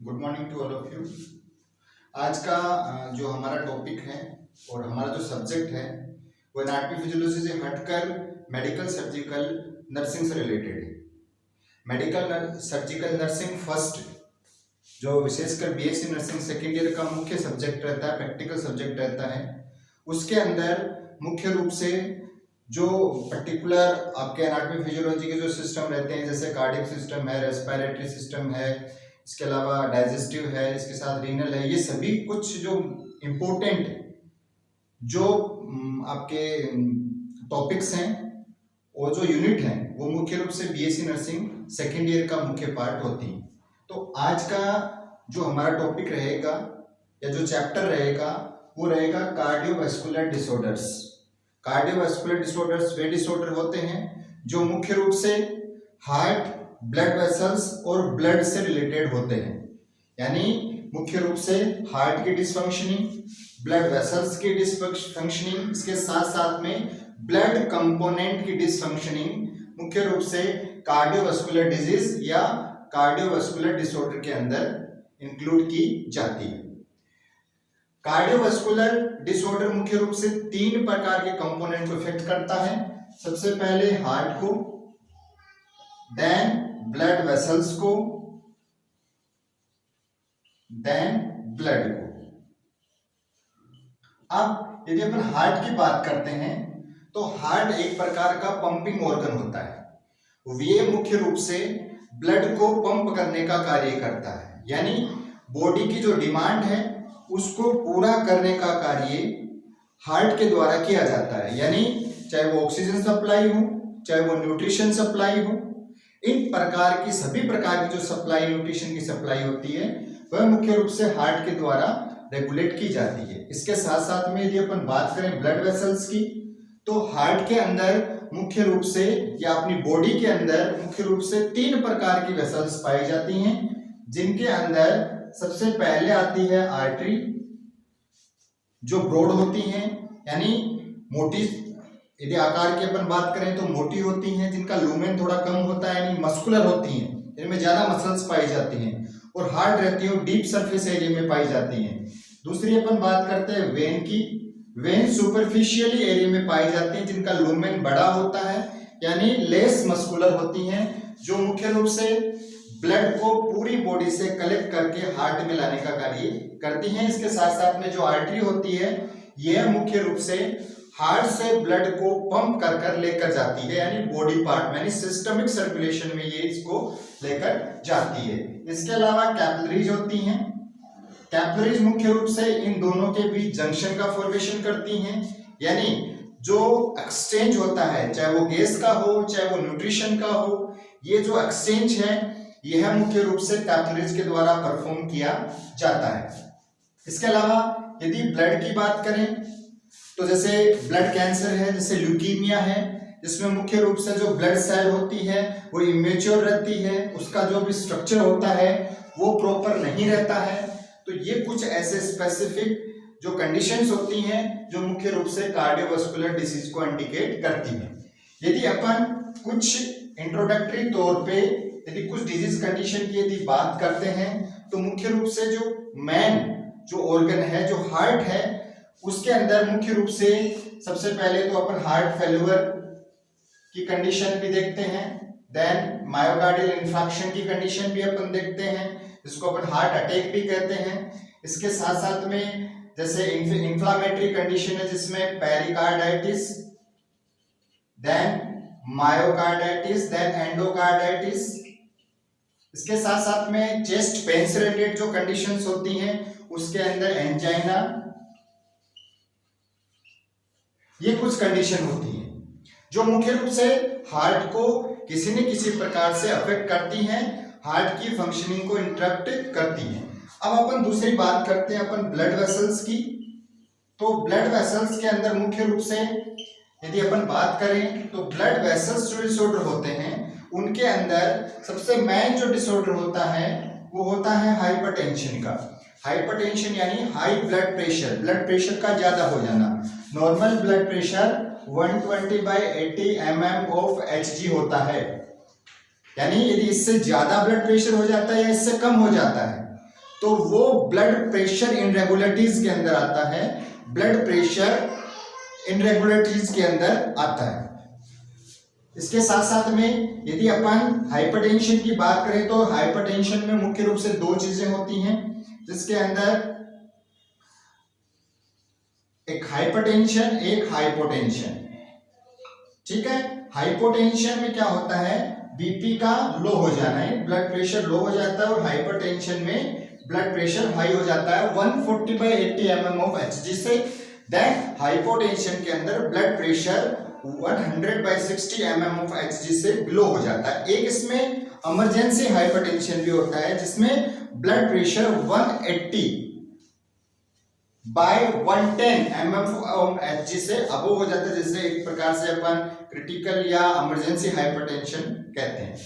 Good morning to all of you. आज का जो हमारा टॉपिक है और हमारा जो सब्जेक्ट है वो एनाटॉमी फिजियोलॉजी से हटकर मेडिकल सर्जिकल नर्सिंग से रिलेटेड है। मेडिकल सर्जिकल नर्सिंग फर्स्ट, जो विशेषकर बीएससी नर्सिंग सेकेंड ईयर का मुख्य सब्जेक्ट रहता है, प्रैक्टिकल सब्जेक्ट रहता है। उसके अंदर मुख्य रूप से जो पर्टिकुलर आपके एनाटॉमी फिजियोलॉजी के जो सिस्टम रहते हैं, जैसे कार्डियक सिस्टम है, रेस्पिरेटरी सिस्टम है, इसके अलावा डाइजेस्टिव है, इसके साथ रीनल है, ये सभी कुछ जो इम्पोर्टेंट जो आपके टॉपिक्स हैं और जो यूनिट हैं वो मुख्य रूप से बीएससी नर्सिंग सेकेंड ईयर का मुख्य पार्ट होती है। तो आज का जो हमारा टॉपिक रहेगा या जो चैप्टर रहेगा वो रहेगा कार्डियोवास्कुलर डिसऑर्डर्स। कार्डियोवास्कुलर डिसऑर्डर्स वे डिसऑर्डर होते हैं जो मुख्य रूप से हार्ट, ब्लड वेसल्स और ब्लड से रिलेटेड होते हैं। यानी मुख्य रूप से हार्ट की डिसफंक्शनिंग, ब्लड वेसल्स की डिसफंक्शनिंग, इसके साथ साथ में ब्लड कंपोनेंट की डिसफंक्शनिंग मुख्य रूप से कार्डियोवास्कुलर डिजीज या कार्डियोवास्कुलर डिसऑर्डर के अंदर इंक्लूड की जाती है। कार्डियोवास्कुलर डिसऑर्डर मुख्य रूप से तीन प्रकार के कंपोनेंट को इफेक्ट करता है। सबसे पहले हार्ट को, देन ब्लड वेसल्स को, देन ब्लड को। अब यदि अपन हार्ट की बात करते हैं तो हार्ट एक प्रकार का पंपिंग ऑर्गन होता है। ये मुख्य रूप से ब्लड को पंप करने का कार्य करता है, यानी बॉडी की जो डिमांड है उसको पूरा करने का कार्य हार्ट के द्वारा किया जाता है। यानी चाहे वो ऑक्सीजन सप्लाई हो, चाहे वो न्यूट्रिशन सप्लाई हो, इन प्रकार की सभी प्रकार की जो सप्लाई, न्यूट्रिशन की सप्लाई होती है वह मुख्य रूप से हार्ट के द्वारा रेगुलेट की जाती है। इसके साथ साथ में यदि अपन बात करें ब्लड वेसल्स की, तो हार्ट के अंदर मुख्य रूप से या अपनी बॉडी के अंदर मुख्य रूप से तीन प्रकार की वेसल्स पाई जाती हैं, जिनके अंदर सबसे पहले आती है आर्टरी, जो ब्रॉड होती हैं, यानी मोटी, यदि आकार की अपन बात करें तो मोटी होती हैं, जिनका लूमेन थोड़ा कम होता है, यानी मस्कुलर होती हैं, इनमें ज्यादा मसल्स पाई जाती हैं और हार्ड रहती है और डीप सरफेस एरिया में पाई जाती हैं। दूसरी अपन बात करते हैं वेन की। वेन सुपरफिशियली एरिया में पाई जाती हैं, जिनका लूमेन बड़ा होता है, यानी लेस मस्कुलर होती हैं, जो मुख्य रूप से ब्लड को पूरी बॉडी से कलेक्ट करके हार्ट में लाने का कार्य करती हैं। इसके साथ साथ में जो आर्टरी होती है यह मुख्य रूप से हार्ट से ब्लड को पंप कर कर लेकर जाती है, यानी बॉडी पार्ट में, यानी सिस्टमिक सर्कुलेशन में ये इसको लेकर जाती है। इसके अलावा कैपिलरीज होती हैं। कैपिलरीज मुख्य रूप से इन दोनों के बीच जंक्शन का फॉर्मेशन करती हैं, यानी जो एक्सचेंज होता है, चाहे वो गैस का हो, चाहे वो न्यूट्रिशन का हो, ये जो एक्सचेंज है यह मुख्य रूप से कैपिलरीज के द्वारा परफॉर्म किया जाता है। इसके अलावा यदि ब्लड की बात करें तो जैसे ब्लड कैंसर है, जैसे ल्यूकीमिया है, जिसमें मुख्य रूप से जो ब्लड सेल होती है वो इमेच्योर रहती है, उसका जो भी स्ट्रक्चर होता है वो प्रॉपर नहीं रहता है। तो ये कुछ ऐसे स्पेसिफिक जो कंडीशंस होती हैं जो मुख्य रूप से कार्डियोवास्कुलर डिसीज को इंडिकेट करती हैं। यदि अपन कुछ इंट्रोडक्टरी तौर पे यदि कुछ डिजीज कंडीशन की यदि बात करते हैं तो मुख्य रूप से जो मेन जो ऑर्गन है, जो हार्ट है, उसके अंदर मुख्य रूप से सबसे पहले तो अपन हार्ट फेल्यूर की कंडीशन भी देखते हैं, देन मायोकार्डियल इंफार्क्शन की कंडीशन भी अपन देखते हैं, जिसको अपन हार्ट अटैक भी कहते हैं। इसके साथ साथ में जैसे इंफ्लामेटरी कंडीशन है जिसमें pericarditis, then myocarditis, then endocarditis. इसके साथ साथ में चेस्ट पेन से रिलेटेड जो कंडीशंस होती हैं उसके अंदर एंजाइना, ये कुछ कंडीशन होती हैं जो मुख्य रूप से हार्ट को किसी न किसी प्रकार से अफेक्ट करती हैं, हार्ट की फंक्शनिंग को इंटरप्ट करती हैं। अब अपन दूसरी बात करते हैं अपन ब्लड वेसल्स की। तो ब्लड वेसल्स के अंदर मुख्य रूप से यदि अपन बात करें तो ब्लड वेसल्स जो डिसऑर्डर होते हैं उनके अंदर सबसे मेन जो डिसऑर्डर होता है वो होता है हाइपरटेंशन का। हाइपरटेंशन यानी high blood pressure, blood pressure का ज्यादा हो जाना। Normal blood pressure 120/80 mm of Hg होता है, यानी यदि इससे ज्यादा ब्लड प्रेशर हो जाता है या इससे कम हो जाता है तो वो ब्लड प्रेशर इनरेगुलरिटीज के अंदर आता है, ब्लड प्रेशर इनरेगुलरिटीज के अंदर आता है। इसके साथ साथ में यदि अपन हाइपरटेंशन की बात करें तो हाइपरटेंशन में मुख्य रूप से दो चीजें होती हैं, जिसके अंदर एक हाइपरटेंशन, एक हाइपोटेंशन। ठीक है, हाइपोटेंशन में क्या होता है, बीपी का लो हो जाना है, ब्लड प्रेशर लो हो जाता है, और हाइपरटेंशन में ब्लड प्रेशर हाई हो जाता है 140/80 mm of Hg से। देन हाइपोटेंशन के अंदर blood pressure 100/60 mm of Hg से बिलो हो जाता है। एक इसमें इमरजेंसी हाइपरटेंशन भी होता है, जिसमें blood pressure 180/110 mm of Hg से अबव हो जाता है, जिसे एक प्रकार से अपन क्रिटिकल या इमरजेंसी हाइपरटेंशन कहते हैं।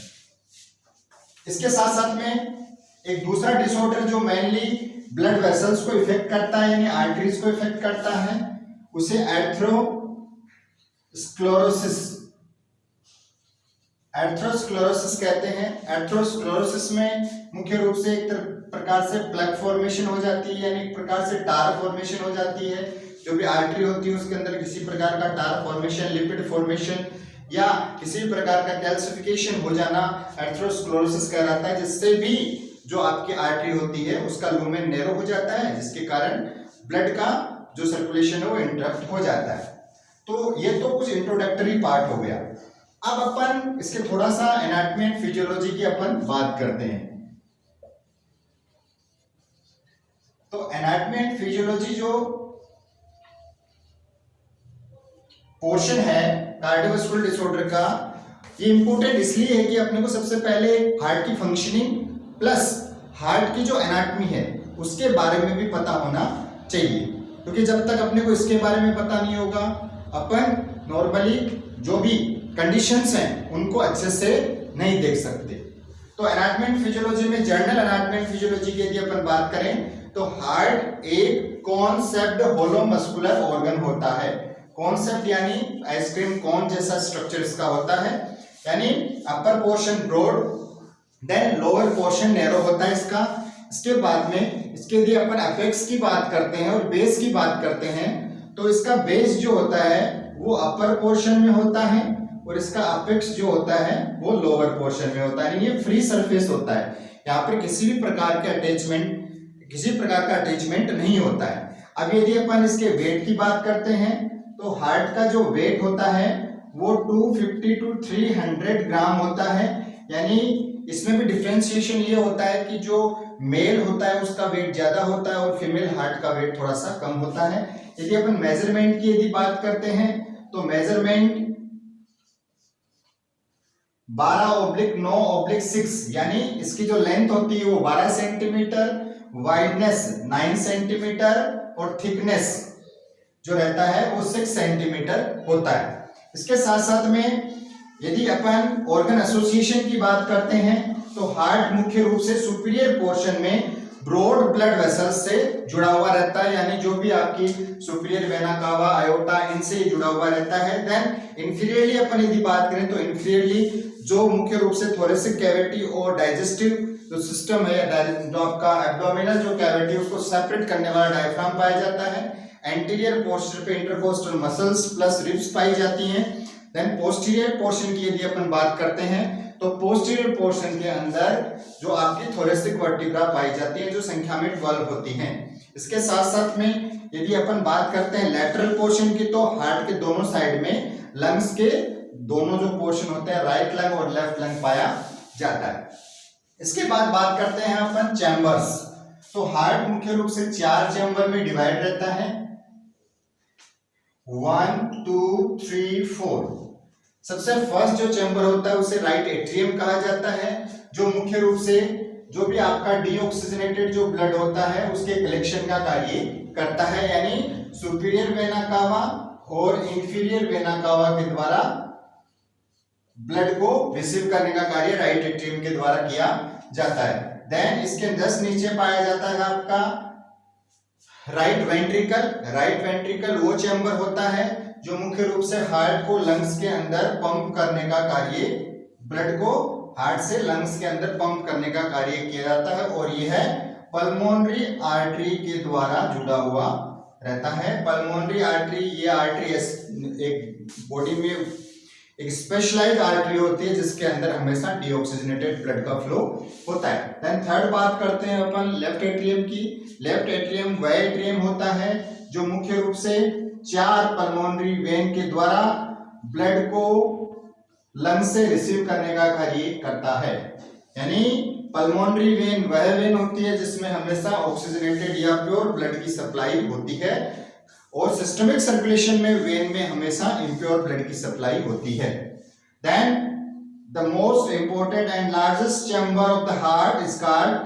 इसके साथ साथ में एक दूसरा डिसऑर्डर जो मेनली ब्लड वेसल्स को इफेक्ट करता है, यानी आर्टरीज को इफेक्ट करता है, उसे एर्थरोस्क्लेरोसिस कहते हैं। एर्थरोस्क्लेरोसिस में मुख्य रूप से एक प्रकार से प्लग फॉर्मेशन हो जाती है, यानी एक प्रकार से टार फॉर्मेशन हो जाती है। जो भी आर्टरी होती है उसके अंदर किसी प्रकार का टार फॉर्मेशन, लिपिड फॉर्मेशन या किसी प्रकार का कैल्सिफिकेशन हो जाना एर्थरोस्क्लेरोसिस कहलाता है, जिससे भी जो आपकी आर्टरी होती है उसका लूमेन नैरो हो जाता है, जिसके कारण ब्लड का जो सर्कुलेशन है वो इंटरप्ट हो जाता है। तो ये तो कुछ इंट्रोडक्टरी पार्ट हो गया। अब अपन इसके थोड़ा सा एनाटॉमी एंड फिजियोलॉजी की अपन बात करते हैं। तो एनाटॉमी एंड फिजियोलॉजी जो पोर्शन है कार्डियोवास्कुलर डिसऑर्डर का, ये इंपॉर्टेंट इसलिए है कि अपने को सबसे पहले हार्ट की फंक्शनिंग प्लस हार्ट की जो एनाटॉमी है उसके बारे में भी पता होना चाहिए, क्योंकि जब तक अपने को इसके बारे में पता नहीं होगा अपन नॉर्मली जो भी कंडीशंस हैं उनको अच्छे से नहीं देख सकते। तो एनाटॉमी एंड फिजियोलॉजी में जर्नल एनाटॉमी एंड फिजियोलॉजी की यदि अपन बात करें तो हार्ट एक कॉन्सेप्ट होलो मस्कुलर ऑर्गन होता है। कॉन्सेप्ट यानी आइसक्रीम कोन जैसा स्ट्रक्चर इसका होता है, यानी upper portion broad then lower portion narrow होता है इसका। इसके बाद में इसके यदि अपन अपेक्स की बात करते हैं और बेस की बात करते हैं तो इसका बेस जो होता है वो अपर पोर्शन में होता है और इसका अपेक्स जो होता है वो लोअर पोर्शन में होता है। ये फ्री सरफेस होता है, यहाँ पर किसी भी प्रकार के अटैचमेंट नहीं होता है। अब यदि अपन इसके वेट की बात करते हैं तो हार्ट का जो वेट होता है वो 250 to 300 ग्राम होता है, यानी इसमें भी डिफरेंशिएशन ये होता है कि जो मेल होता है उसका वेट ज्यादा होता है और फीमेल हार्ट का वेट थोड़ा सा कम होता है। यदि अपन मेजरमेंट की यदि बात करते हैं तो मेजरमेंट 12/9/6, यानी इसकी जो लेंथ होती है वो 12 सेंटीमीटर, वाइडनेस 9 सेंटीमीटर और थिकनेस जो रहता है वो 6 सेंटीमीटर होता है। इसके साथ साथ में यदि अपन ऑर्गन एसोसिएशन की बात करते हैं तो हार्ट मुख्य रूप से सुपीरियर पोर्शन में ब्रॉड ब्लड वेसल्स से जुड़ा हुआ रहता है, यानी जो भी आपकी सुपीरियर वेना कावा, आयोटा, इनसे जुड़ा हुआ रहता है। देन इंफीरियरली अपन यदि बात करें तो इंफीरियरली जो मुख्य रूप से थोरेसिक कैविटी और डाइजेस्टिव जो सिस्टम है, जो आपका एब्डोमिनल जो कैविटी उसको सेपरेट करने वाला डायफ्राम पाया जाता है। एंटीरियर पोर्शन पे इंटरकोस्टल मसल्स प्लस रिब्स पाई जाती हैं। देन पोस्टीरियर पोर्शन की यदि अपन बात करते हैं तो पोस्टीरियर पोर्शन के अंदर जो आपकी थोरेसिक वर्टिब्रा पाई जाती है जो संख्या में 12 होती हैं। इसके साथ साथ में यदि अपन बात करते हैं लेटरल पोर्शन की तो हार्ट के दोनों साइड में लंग्स के दोनों जो पोर्शन होते हैं राइट लंग और लेफ्ट लंग पाया जाता है। इसके बाद बात करते हैं अपन चैम्बर्स। तो हार्ट मुख्य रूप से 4 चैम्बर में डिवाइड रहता है, 1 2 3 4। सबसे फर्स्ट जो चैम्बर होता है उसे राइट एट्रियम कहा जाता है, जो मुख्य रूप से जो भी आपका डीऑक्सीजनेटेड जो ब्लड होता है उसके कलेक्शन का कार्य करता है, यानी सुपीरियर वेना कावा और इंफीरियर वेना कावा के द्वारा ब्लड को रिसीव करने का कार्य राइट एट्रियम के द्वारा किया जाता है। देन इसके जस्ट नीचे पाया जाता है आपका राइट वेंट्रिकल। राइट वेंट्रिकल वो चैम्बर होता है जो मुख्य रूप से हार्ट को लंग्स के अंदर पंप करने का कार्य, ब्लड को हार्ट से लंग्स के अंदर पंप करने का कार्य किया जाता है, और यह है पल्मोनरी आर्टरी के द्वारा जुड़ा हुआ रहता है। पल्मोनरी आर्टरी, ये आर्टरी एक बॉडी में एक स्पेशलाइज्ड आर्टरी होती है जिसके अंदर हमेशा डीऑक्सीजनेटेड ब्लड का फ्लो होता है। देन थर्ड बात करते हैं अपन लेफ्ट एट्रियम की। लेफ्ट एट्रियम वह एट्रियम होता है जो मुख्य रूप से 4 पल्मोनरी वेन के द्वारा ब्लड को लंग से रिसीव करने का कार्य करता है। यानी पल्मोनरी वेन वह वेन होती है जिसमें हमेशा ऑक्सीजनेटेड या प्योर ब्लड की सप्लाई होती है, और सिस्टमिक सर्कुलेशन में वेन में हमेशा इम्प्योर ब्लड की सप्लाई होती है। Then the most important and largest chamber of the heart is called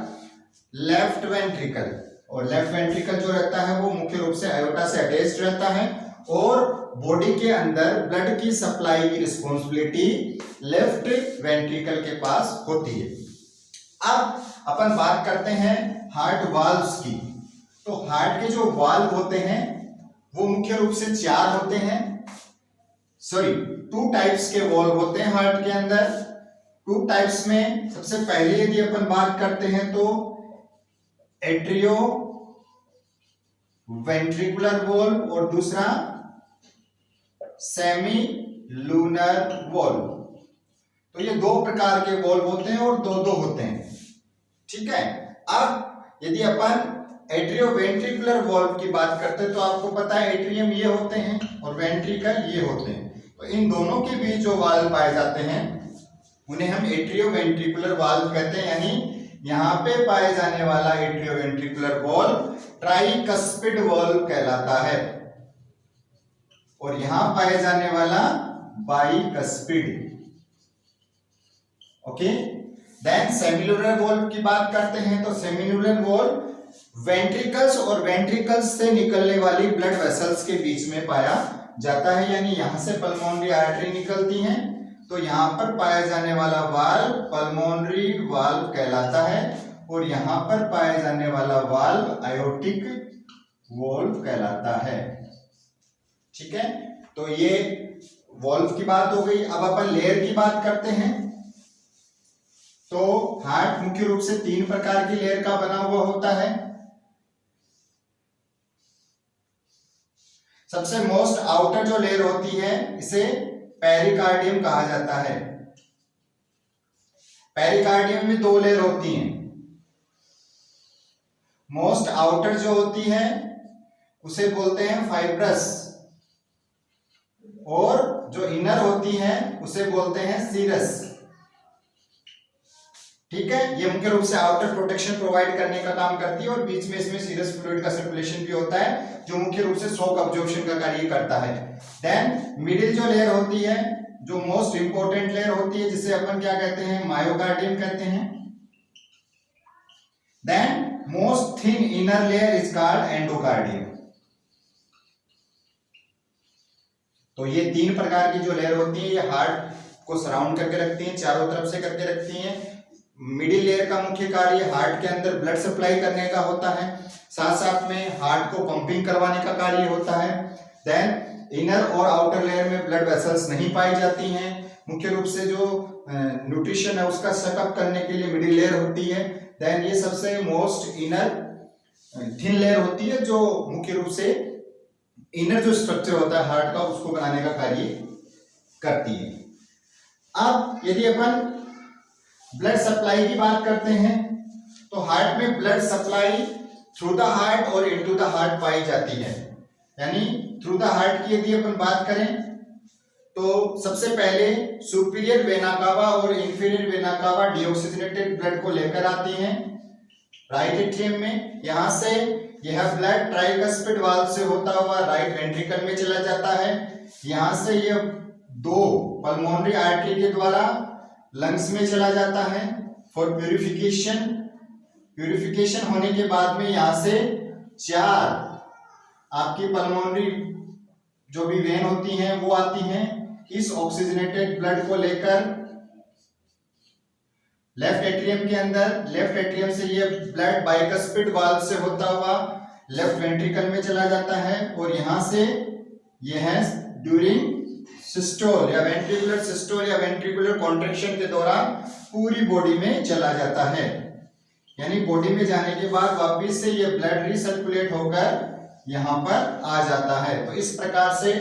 left ventricle, और लेफ्ट वेंट्रिकल जो रहता है वो मुख्य रूप से आयोटा से अटैच्ड रहता है, और बॉडी के अंदर ब्लड की सप्लाई की रिस्पॉन्सिबिलिटी लेफ्ट वेंट्रिकल के पास होती है। अब अपन बात करते हैं हार्ट वाल्व्स की। तो हार्ट के जो वाल्व होते हैं वो मुख्य रूप से 4 होते हैं, 2 टाइप्स के वाल्व होते हैं हार्ट के अंदर। 2 टाइप्स में सबसे पहले यदि अपन बात करते हैं तो एट्रियो वेंट्रिकुलर वाल्व और दूसरा सेमी लूनर वाल्व। तो ये 2 प्रकार के वाल्व होते हैं और 2 होते हैं, ठीक है। अब यदि अपन एट्रियो वेंट्रिकुलर वाल्व की बात करते हैं तो आपको पता है एट्रियम ये होते हैं और वेंट्रिकल ये होते हैं। तो इन दोनों के बीच जो वाल्व पाए जाते हैं उन्हें हम एट्रियो वेंट्रिकुलर वाल्व कहते हैं। यानी यहाँ पे पाए जाने वाला atrio ventricular valve tricuspid valve कहलाता है, और यहां पाए जाने वाला बाइकस्पिड। ओके, देन सेमिलुलर वाल्व की बात करते हैं तो सेमिलुलर वाल्व वेंट्रिकल्स और वेंट्रिकल्स से निकलने वाली ब्लड वेसल्स के बीच में पाया जाता है। यानी यहां से पल्मोनरी आर्टरी निकलती हैं तो यहां पर पाया जाने वाला वाल्व पल्मोनरी वाल्व कहलाता है, और यहां पर पाया जाने वाला वाल्व आयोटिक वाल्व कहलाता है, ठीक है। तो ये वाल्व की बात हो गई। अब अपन लेयर की बात करते हैं। तो हार्ट मुख्य रूप से 3 प्रकार की लेयर का बना हुआ होता है। सबसे मोस्ट आउटर जो लेयर होती है इसे पेरिकार्डियम कहा जाता है। पेरिकार्डियम में 2 लेयर होती हैं। मोस्ट आउटर जो होती है उसे बोलते हैं फाइब्रस, और जो इनर होती है उसे बोलते हैं सीरस, ठीक है। ये मुख्य रूप से आउटर प्रोटेक्शन प्रोवाइड करने का काम करती है, और बीच में इसमें सीरस फ्लूइड का सर्कुलेशन भी होता है जो मुख्य रूप से शॉक अब्जॉर्प्शन का कार्य करता है। देन मिडिल जो लेयर होती है, जो मोस्ट इंपोर्टेंट लेयर होती है, जिसे अपन क्या कहते हैं, मायोकार्डियम कहते हैं। Then most thin inner layer is called endocardium. तो ये 3 प्रकार की जो लेयर होती है ये हार्ट को सराउंड करके रखती हैं, चारों तरफ से करके रखती हैं। मिडिल लेयर का मुख्य कार्य हार्ट के अंदर ब्लड सप्लाई करने का होता है, साथ साथ में हार्ट को पंपिंग करवाने का कार्य होता है। देन इनर और आउटर लेयर में ब्लड वेसल्स नहीं पाई जाती हैं। मुख्य रूप से जो न्यूट्रिशन है उसका सकअप करने के लिए मिडिल लेयर होती है। देन ये सबसे मोस्ट इनर थिन लेयर होती है जो मुख्य रूप से इनर जो स्ट्रक्चर होता है हार्ट का उसको बनाने का कार्य करती है। अब यदि अपन ब्लड सप्लाई की बात करते हैं तो हार्ट में blood supply through the heart और इनटू द हार्ट पाई जाती है। यानी थ्रू द हार्ट की यदि अपन बात करें तो सबसे पहले सुपीरियर वेना कावा और inferior vena cava deoxygenated blood को लेकर आती हैं राइट एट्रियम में। यहां से यह ब्लड ट्राइकस्पिड वाल्व से होता हुआ राइट वेंट्रिकल में चला जाता है। यहां से यह 2 पल्मोनरी आर्टरी के द्वारा लंग्स में चला जाता है फॉर प्यूरिफिकेशन। प्यूरिफिकेशन होने के बाद में यहां से 4 आपकी पल्मोनरी जो भी वेन होती हैं वो आती हैं इस ऑक्सीजनेटेड ब्लड को लेकर लेफ्ट एट्रियम के अंदर। लेफ्ट एट्रियम से ये ब्लड बाइकस्पिड वाल्व से होता हुआ लेफ्ट वेंट्रिकल में चला जाता है, और यहां से यह है ड्यूरिंग सिस्टोल या वेंट्रिकुलर सिस्टोल या वेंट्रिकुलर कॉन्ट्रैक्शन के दौरान पूरी बॉडी में चला जाता है। यानी बॉडी में जाने के बाद वापस से ये ब्लड रिसर्कुलेट होकर यहाँ पर आ जाता है। तो इस प्रकार से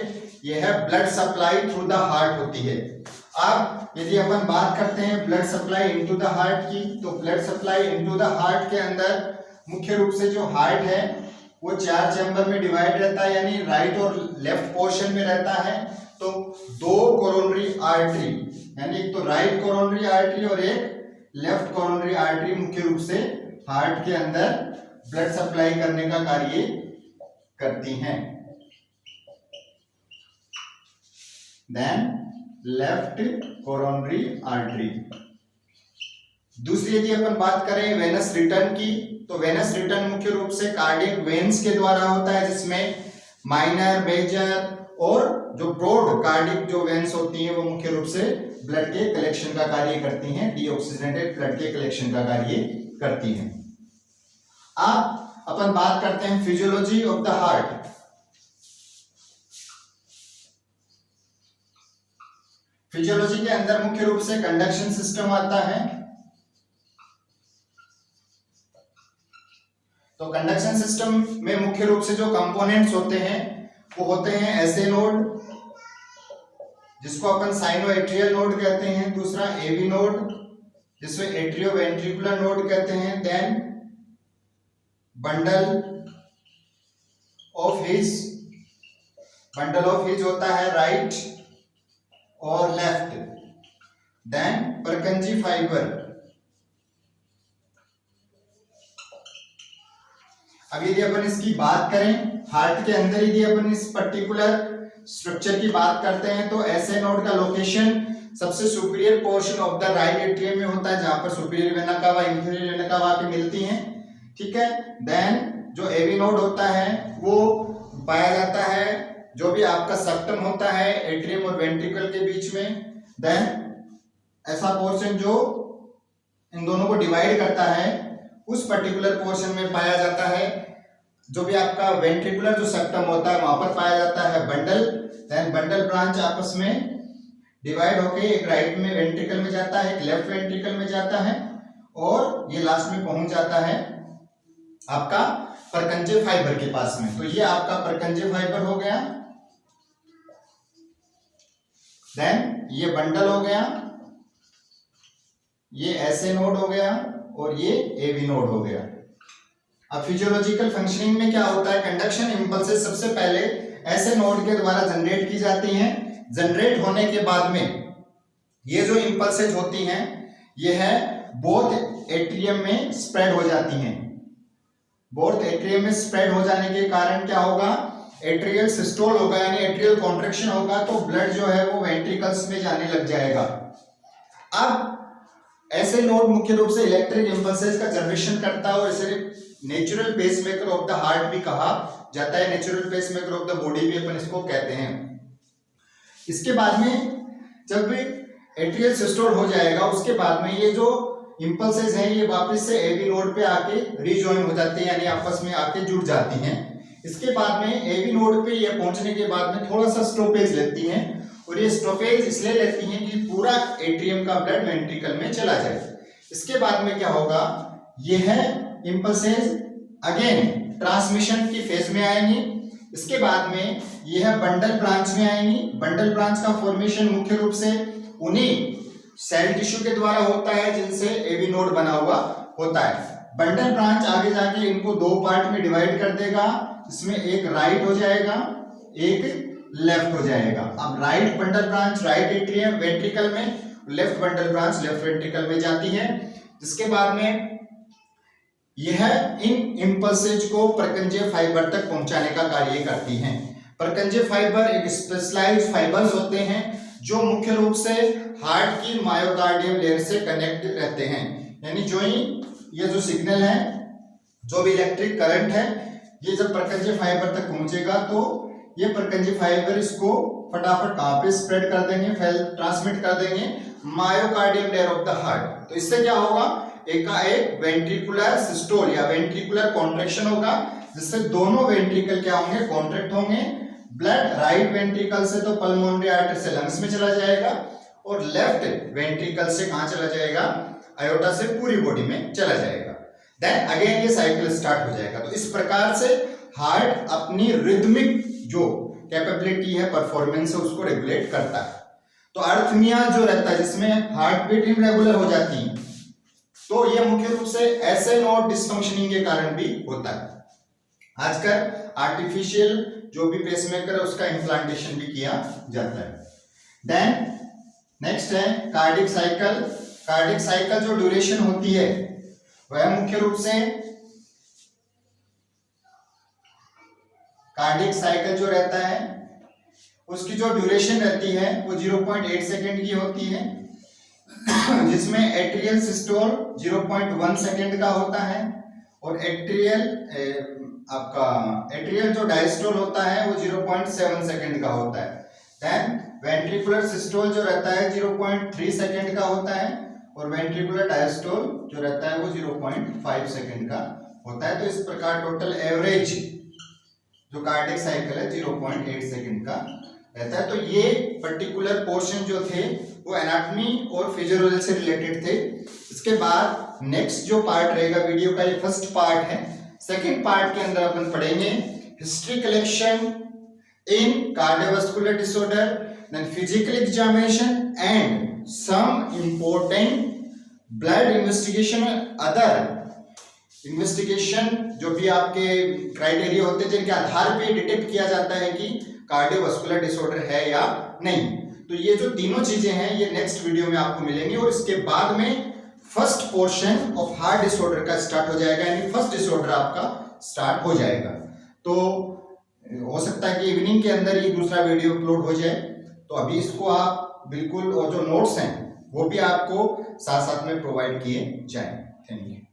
यह blood supply through the heart होती है। अब यदि अपन बात करते हैं blood supply into the heart की, तो blood supply into the heart के अंदर मुख्य रूप से जो हार्ट है वो 4 चैम्बर में डिवाइड रहता है, यानी राइट और लेफ्ट पोर्शन में रहता है। तो 2 कोरोनरी आर्टरी, यानी एक तो राइट कोरोनरी आर्टरी और एक लेफ्ट कोरोनरी आर्टरी मुख्य रूप से हार्ट के अंदर ब्लड सप्लाई करने का कार्य करती हैं। Then left coronary artery. दूसरी यदि अपन बात करें वेनस रिटर्न की, तो वेनस रिटर्न मुख्य रूप से कार्डियक वेन्स के द्वारा होता है, जिसमें माइनर, मेजर और जो ब्रॉड कार्डियक जो वेन्स होती हैं वो मुख्य रूप से ब्लड के कलेक्शन का कार्य करती हैं, डीऑक्सीजनेटेड ब्लड के कलेक्शन का कार्य करती हैं। अब अपन बात करते हैं physiology of the heart. Physiology के अंदर मुख्य रूप से कंडक्शन सिस्टम आता है। तो कंडक्शन सिस्टम में मुख्य रूप से जो कंपोनेंट्स होते हैं वो होते हैं एसए नोड, जिसको अपन साइनोएट्रियल नोड कहते हैं, दूसरा एवी नोड जिसमें एट्रियोवेंट्रिकुलर नोड कहते हैं, देन बंडल ऑफ हिज होता है राइट और लेफ्ट, देन परकंजी फाइबर। अब यदि अपन इसकी बात करें हार्ट के अंदर, यदि अपन इस पर्टिकुलर स्ट्रक्चर की बात करते हैं तो एसए नोड का लोकेशन सबसे superior portion of the right atrium में होता है, जहां पर superior vena cava inferior vena cava आके मिलती हैं, ठीक है। देन जो एवी नोड होता है वो पाया जाता है जो भी आपका सेप्टम होता है एट्रियम और वेंट्रिकल के बीच में। देन ऐसा पोर्शन जो इन दोनों को डिवाइड करता है उस पर्टिकुलर पोर्शन में पाया जाता है जो भी आपका वेंट्रिकुलर जो सेप्टम होता है वहां पर पाया जाता है बंडल। देन बंडल ब्रांच आपस में डिवाइड होके एक राइट में वेंट्रिकल में जाता है, एक लेफ्ट वेंट्रिकल में जाता है और ये लास्ट में पहुंच जाता है आपका परकंजे फाइबर के पास में। तो ये आपका परकंजे फाइबर हो गया, देन ये बंडल हो गया, ये एसए नोड हो गया और ये एवी नोड हो गया। अब फिजियोलॉजिकल फंक्शनिंग में क्या होता है, कंडक्शन इंपल्सेस सबसे पहले एसए नोड के द्वारा जनरेट की जाती हैं। जनरेट होने के बाद में ये जो इंपल्सेस होती हैं ये है बोथ एट्रियम में स्प्रेड हो जाती हैं। बोथ एट्रियम में स्प्रेड हो जाने के कारण क्या होगा, एट्रियल सिस्टोल होगा, यानी एट्रियल कॉन्ट्रैक्शन होगा, तो ब्लड जो है वो वेंट्रिकल्स में जाने लग जाएगा। अब ऐसे नोड मुख्य रूप से इलेक्ट्रिक इंपल्सेस का जनरेशन करता है और इसे natural pacemaker of the heart भी कहा जाता है, natural pacemaker of the body भी अपन इसको कहते हैं। इसके बाद में जब एट्रियल सिस्टोल हो जाएगा उसके बाद में ये जो इंपल्सेस हैं ये वापस से एवी नोड पे आके रीजॉइन हो जाते हैं, यानी आपस में आके जुड़ जाती हैं। इसके बाद में एवी नोड पे ये पहुंचने के बाद में थोड़ा सा स्टॉपेज लेती हैं और ये स्टॉपेज इसलिए लेती हैं कि पूरा एट्रियम का ब्लड वेंट्रिकल में चला जाए। इसके बाद में क्या होगा, ये है इंपल्सेस अगेन ट्रांसमिशन की फेज में आएंगी। इसके बाद में यह बंडल ब्रांच में आएंगी। बंडल ब्रांच का फॉर्मेशन मुख्य रूप से उन्हीं सेल टिश्यू के द्वारा होता है जिनसे एवी नोड बना हुआ होता है। बंडल ब्रांच आगे जाके इनको 2 पार्ट में डिवाइड कर देगा, इसमें एक राइट हो जाएगा, एक लेफ्ट हो जाएगा। अब right bundle branch right atrium ventricle में, left bundle branch left ventricle में जाती है। जिसके बाद में यह इन इंपल्सेज को परकंजे फाइबर तक पहुंचाने का कार्य करती हैं। परकंजे फाइबर एक स्पेशलाइज्ड फाइबर्स होते हैं जो मुख्य रूप से हार्ट की मायोकार्डियम लेयर से कनेक्ट रहते हैं, यानी जो ही ये जो सिग्नल है, जो भी इलेक्ट्रिक करंट है, ये जब परकंजे फाइबर तक पहुंचेगा तो ये परकंजे फाइबर इसको फटाफट कहां पे स्प्रेड कर देंगे, ट्रांसमिट कर देंगे myocardium layer of the heart. तो इससे क्या होगा, एक वेंट्रिकुलर सिस्टोल या वेंट्रिकुलर कॉन्ट्रैक्शन होगा, जिससे दोनों वेंट्रिकल क्या होंगे, कॉन्ट्रैक्ट होंगे। ब्लड राइट वेंट्रिकल से तो पल्मोनरी आर्टरी से लंग्स में चला जाएगा और लेफ्ट वेंट्रिकल से कहां चला जाएगा, आयोटा से पूरी बॉडी में चला जाएगा। देन अगेन ये साइकिल स्टार्ट हो जाएगा। तो इस प्रकार से हार्ट अपनी रिदमिक जो कैपेबिलिटी है, परफॉर्मेंस है, उसको रेगुलेट करता है। तो अर्थमिया जो रहता है जिसमें हार्ट बीट इरेगुलर हो जाती है, तो ये मुख्य रूप से एसएन और डिसफंक्शनिंग के कारण भी होता है। आजकल आर्टिफिशियल जो भी पेसमेकर है उसका इम्प्लांटेशन भी किया जाता है। देन नेक्स्ट है कार्डिक साइकिल। कार्डिक साइकिल जो ड्यूरेशन होती है वह मुख्य रूप से कार्डिक साइकिल जो रहता है उसकी जो ड्यूरेशन रहती है वो 0.8 सेकेंड की होती है, जिसमें एट्रियल सिस्टोल 0.1 सेकेंड का होता है और एट्रियल जो डायस्टोल होता है वो 0.7 सेकेंड का होता है। देन वेंट्रिकुलर सिस्टोल जो रहता है 0.3 सेकेंड का होता है और वेंट्रिकुलर डायस्टोल जो रहता है वो 0.5 सेकेंड का होता है। तो इस प्रकार टोटल एवरेज जो कार्डिक साइकिल है 0.8 सेकेंड का रहता है। तो ये पर्टिकुलर पोर्शन जो थे वो एनाटॉमी और फिजियोलॉजी से रिलेटेड थे। इसके बाद नेक्स्ट जो पार्ट रहेगा वीडियो का, ये फर्स्ट पार्ट है। सेकंड पार्ट के अंदर अपन पढ़ेंगे history collection in cardiovascular disorder, then physical examination and some important blood investigation, other investigation जो भी आपके क्राइटेरिया होते हैं जिनके आधार पे डिटेक्ट किया जाता है कि कार्डियोवास्कुलर डिसऑर्डर है या नहीं। तो ये जो तीनों चीजें हैं ये नेक्स्ट वीडियो में आपको मिलेंगी और इसके बाद में first portion of heart disorder का स्टार्ट हो जाएगा, यानी फर्स्ट डिसऑर्डर आपका स्टार्ट हो जाएगा। तो हो सकता है कि इवनिंग के अंदर ये दूसरा वीडियो अपलोड हो जाए। तो अभी इसको आप बिल्कुल, और जो नोट्स हैं वो भी आपको साथ साथ में प्रोवाइड किए जाएं। Thank you.